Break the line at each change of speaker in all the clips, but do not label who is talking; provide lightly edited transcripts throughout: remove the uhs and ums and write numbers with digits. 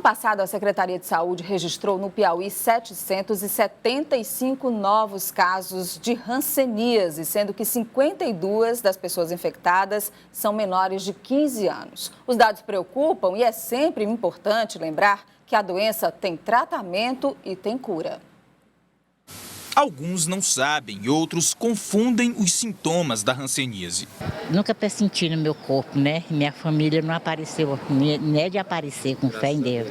ano passado, a Secretaria de Saúde registrou no Piauí 775 novos casos de hanseníase, sendo que 52 das pessoas infectadas são menores de 15 anos. Os dados preocupam e é sempre importante lembrar que a doença tem tratamento e tem cura.
Alguns não sabem, outros confundem os sintomas da hanseníase.
Nunca senti no meu corpo, né? Minha família não apareceu, nem é de aparecer, com fé em Deus.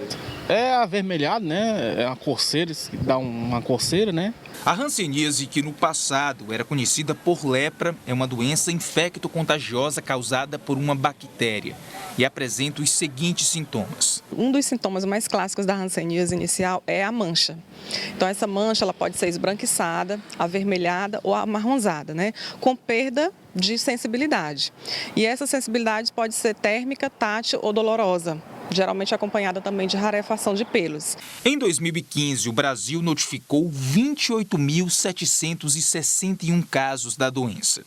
É avermelhado, né? É uma coceira, dá uma coceira, né?
A hanseníase, que no passado era conhecida por lepra, é uma doença infecto-contagiosa causada por uma bactéria e apresenta os seguintes sintomas.
Um dos sintomas mais clássicos da hanseníase inicial é a mancha. Então essa mancha ela pode ser esbranquiçada, avermelhada ou amarronzada, né? Com perda de sensibilidade. E essa sensibilidade pode ser térmica, tátil ou dolorosa, geralmente acompanhada também de rarefação de pelos.
Em 2015, o Brasil notificou 28.761 casos da doença.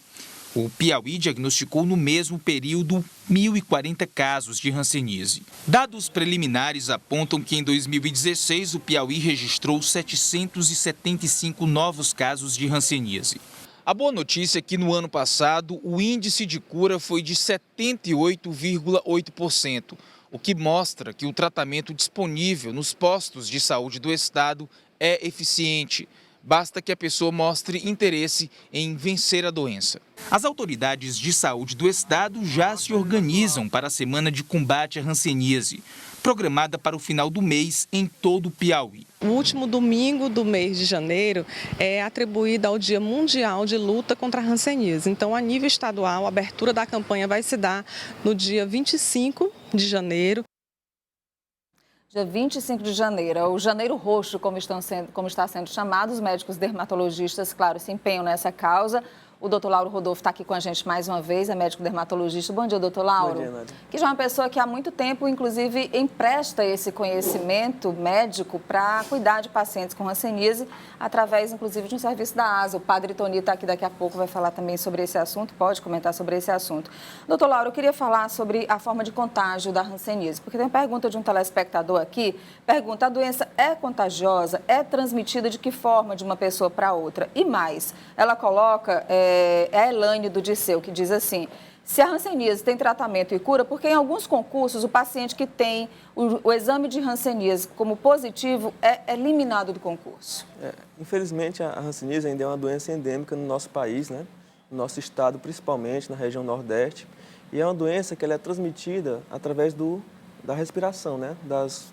O Piauí diagnosticou no mesmo período 1.040 casos de hanseníase. Dados preliminares apontam que em 2016 o Piauí registrou 775 novos casos de hanseníase. A boa notícia é que no ano passado o índice de cura foi de 78,8%, o que mostra que o tratamento disponível nos postos de saúde do estado é eficiente. Basta que a pessoa mostre interesse em vencer a doença. As autoridades de saúde do estado já se organizam para a Semana de Combate à Hanseníase, programada para o final do mês em todo o Piauí.
O último domingo do mês de janeiro é atribuído ao Dia Mundial de Luta contra a Hanseníase. Então, a nível estadual, a abertura da campanha vai se dar no dia 25 de janeiro.
Dia 25 de janeiro, é o Janeiro Roxo, como está sendo chamado. Os médicos dermatologistas, claro, se empenham nessa causa. O doutor Lauro Rodolfo está aqui com a gente mais uma vez, é médico dermatologista. Bom dia, doutor Lauro.
Bom dia, Nádia.
Que já é uma pessoa que há muito tempo, inclusive, empresta esse conhecimento médico para cuidar de pacientes com hanseníase, através, inclusive, de um serviço da ASA. O padre Toni está aqui daqui a pouco, vai falar também sobre esse assunto, pode comentar sobre esse assunto. Doutor Lauro, eu queria falar sobre a forma de contágio da hanseníase, porque tem uma pergunta de um telespectador aqui, pergunta, a doença é contagiosa, é transmitida de que forma de uma pessoa para outra? E mais, ela coloca... É a Elaine do Disseu, que diz assim, se a hanseníase tem tratamento e cura, porque em alguns concursos o paciente que tem o exame de hanseníase como positivo é eliminado do concurso.
Infelizmente, a hanseníase ainda é uma doença endêmica no nosso país, né? No nosso estado, principalmente na região Nordeste. E é uma doença que ela é transmitida através da respiração, né?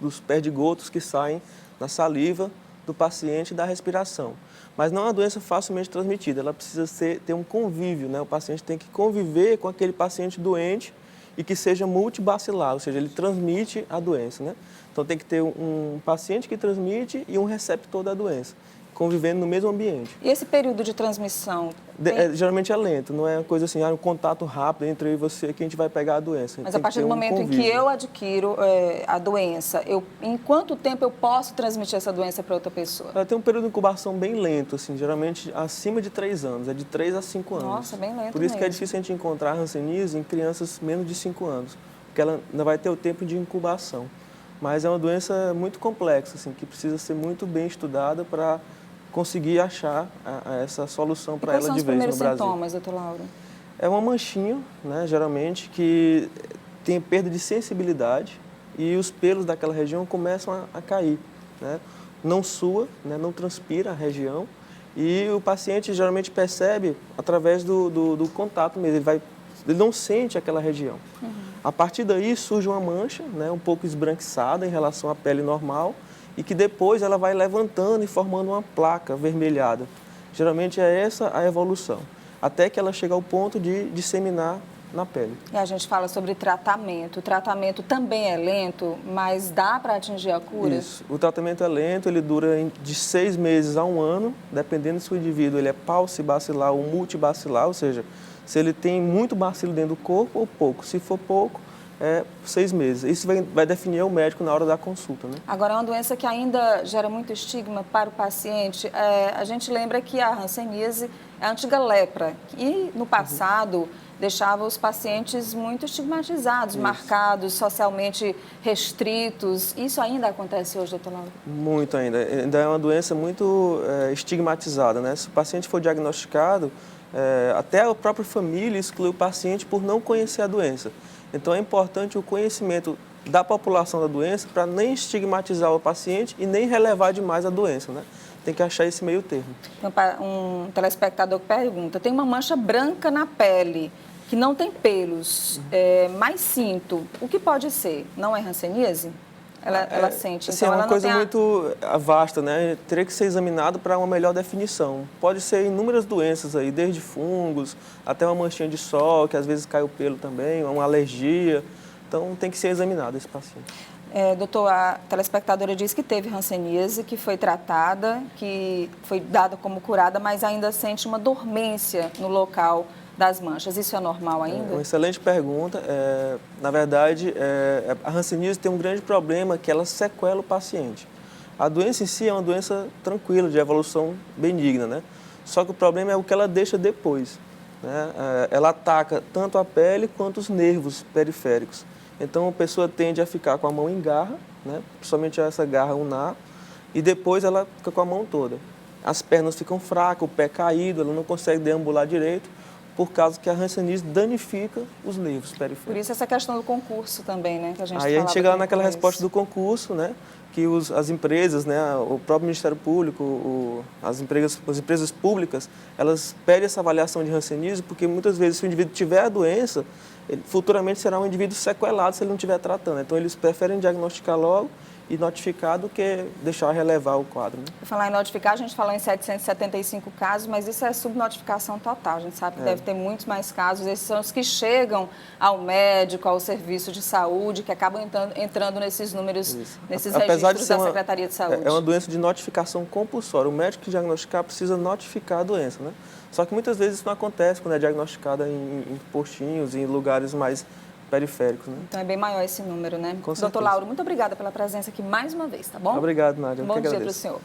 Dos perdigotos que saem na saliva do paciente e da respiração. Mas não é uma doença facilmente transmitida, ela precisa ter um convívio, né? O paciente tem que conviver com aquele paciente doente e que seja multibacilar, ou seja, ele transmite a doença, né? Então tem que ter um paciente que transmite e um receptor da doença, convivendo no mesmo ambiente.
E esse período de transmissão?
Geralmente é lento, não é uma coisa assim, um contato rápido entre eu e você que a gente vai pegar a doença.
Mas a partir do momento em que eu adquiro a doença, em quanto tempo eu posso transmitir essa doença para outra pessoa?
Ela tem um período de incubação bem lento, assim, geralmente acima de 3 anos, é de 3 a 5 anos.
Nossa, bem lento.
Por isso
mesmo.
que é difícil a gente encontrar a hanseníase em crianças menos de 5 anos, porque ela ainda vai ter o tempo de incubação. Mas é uma doença muito complexa, assim, que precisa ser muito bem estudada para conseguir achar essa solução para ela de vez no Brasil.
Quais são os primeiros sintomas, doutor Lauro?
É uma manchinha, né, geralmente, que tem perda de sensibilidade e os pelos daquela região começam a cair, né? Não sua, né, não transpira a região e o paciente geralmente percebe através do contato mesmo, ele não sente aquela região. Uhum. A partir daí surge uma mancha, né, um pouco esbranquiçada em relação à pele normal, e que depois ela vai levantando e formando uma placa avermelhada. Geralmente é essa a evolução, até que ela chega ao ponto de disseminar na pele.
E a gente fala sobre tratamento. O tratamento também é lento, mas dá para atingir a cura?
Isso. O tratamento é lento, ele dura de 6 meses a 1 ano, dependendo se o indivíduo ele é paucibacilar ou multibacilar, ou seja, se ele tem muito bacilo dentro do corpo ou pouco. Se for pouco, 6 meses. Isso vai definir o médico na hora da consulta, né?
Agora, é uma doença que ainda gera muito estigma para o paciente. A gente lembra que a hanseníase é a antiga lepra. E no passado, deixava os pacientes muito estigmatizados, marcados, socialmente restritos. Isso ainda acontece hoje, doutor Lauro?
Muito ainda. Ainda é uma doença muito estigmatizada, né? Se o paciente for diagnosticado, até a própria família exclui o paciente por não conhecer a doença. Então é importante o conhecimento da população da doença para nem estigmatizar o paciente e nem relevar demais a doença, né? Tem que achar esse meio termo.
Um telespectador que pergunta, tem uma mancha branca na pele, que não tem pelos, mas sinto. O que pode ser? Não é hanseníase? Ela sente.
Assim,
então,
é uma
ela
coisa
não tem
muito vasta, né? Teria que ser examinado para uma melhor definição. Pode ser inúmeras doenças aí, desde fungos até uma manchinha de sol, que às vezes cai o pelo também, uma alergia. Então, tem que ser examinado esse paciente.
Doutor, a telespectadora disse que teve hanseníase, que foi tratada, que foi dada como curada, mas ainda sente uma dormência no local das manchas. Isso é normal ainda?
É uma excelente pergunta. Na verdade, a hanseníase tem um grande problema, que ela sequela o paciente. A doença em si é uma doença tranquila, de evolução benigna, né? Só que o problema é o que ela deixa depois, né? Ela ataca tanto a pele quanto os nervos periféricos. Então, a pessoa tende a ficar com a mão em garra, né? Principalmente essa garra ulnar, e depois ela fica com a mão toda. As pernas ficam fracas, o pé caído, ela não consegue deambular direito, por causa que a hanseníase danifica os nervos periféricos.
Por isso essa questão do concurso também, né? Que a gente
Aí a gente chega lá naquela resposta
do
do concurso, né? Que as empresas, né? O próprio Ministério Público, as empresas públicas, elas pedem essa avaliação de hanseníase, porque muitas vezes, se o indivíduo tiver a doença, ele futuramente será um indivíduo sequelado se ele não estiver tratando. Então, eles preferem diagnosticar logo e notificar do que deixar relevar o quadro, né?
Por falar em notificar, a gente falou em 775 casos, mas isso é subnotificação total. A gente sabe que deve ter muitos mais casos. Esses são os que chegam ao médico, ao serviço de saúde, que acabam entrando nesses números, nesses registros da Secretaria de Saúde.
É uma doença de notificação compulsória. O médico que diagnosticar precisa notificar a doença, né? Só que muitas vezes isso não acontece quando é diagnosticada em postinhos, em lugares mais periféricos, né?
Então é bem maior esse número, né?
Com certeza.
Doutor Lauro, muito obrigada pela presença aqui mais uma vez, tá bom?
Obrigado, Nádia.
Bom dia para o senhor.